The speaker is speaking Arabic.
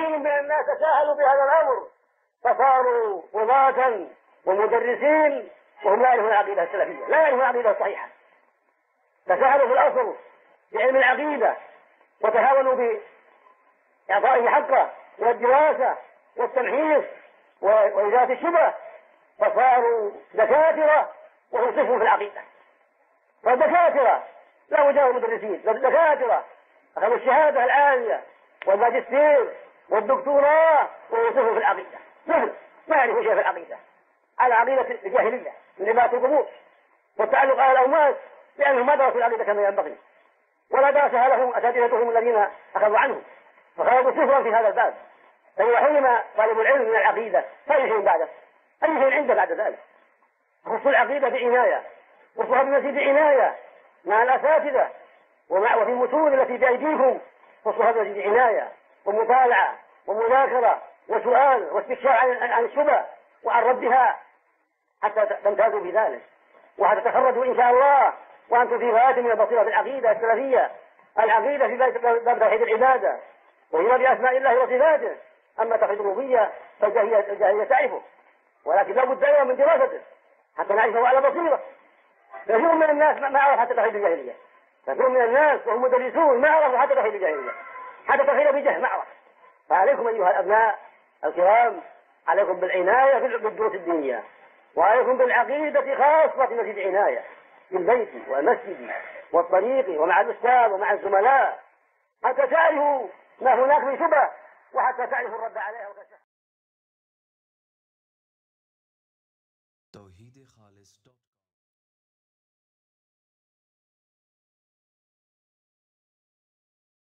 من الناس تساهلوا بهذا الأمر فصاروا قضاة ومدرسين وهم لا يعرفون العقيدة السلفية، لا يعرفون العقيدة الصحيحة. تساهلوا في الأصل بعلم العقيدة وتهاونوا بإعطائه حقه والدراسة والتمحيص وإزالة الشبه، فصاروا دكاترة وهم صفر في العقيدة. فالدكاترة لا وجاهوا مدرسين، الدكاترة أخذوا الشهادة العالية والماجستير والدكتوراه وهم صفر في العقيدة، صفر ما يعرفوا شيء في العقيدة، على عقيدة الجاهلية من عبادة القبور والتعلق على الأموات، لأنهم ما درسوا العقيدة كما ينبغي ولا درسها لهم أساتذتهم الذين أخذوا عنهم، فخرجوا صفرا في هذا الباب. فإذا حرم طالب العلم من العقيدة فأي شيء بعده؟ أي شيء عنده بعد ذلك؟ خصوا العقيدة بعناية، خصوها بمزيد عناية مع الأساتذة وفي المتون التي بأيديكم، خصوها بمزيد عناية ومطالعة ومذاكرة وسؤال واستفسار عن الشبه وعن ردها حتى تمتازوا بذلك وحتى تخرجوا إن شاء الله وأنتم في غاية من البصيرة في العقيدة السلفية. العقيدة في باب توحيد العبادة وهي بأسماء الله وصفاته، أما توحيد الربوبية فالجاهلية تعرفه، ولكن لا بد أيضا من دراسته حتى نعرفه على بصيرة. كثير من الناس ما عرف حتى توحيد الجاهلية، كثير من الناس وهم مدرسون ما عرفوا حتى توحيد الجاهلية، حتى توحيد بجهل ما عرف. فعليكم أيها الأبناء الكرام، عليكم بالعناية بالدروس الدينية، وعليكم بالعقيدة خاصة مزيد عناية بالبيت والمسجد والطريق ومع الأستاذ ومع الزملاء حتى تعرفوا ما هناك من شبه وحتى تعرفوا الرد عليها وكشفها. توحيد خالص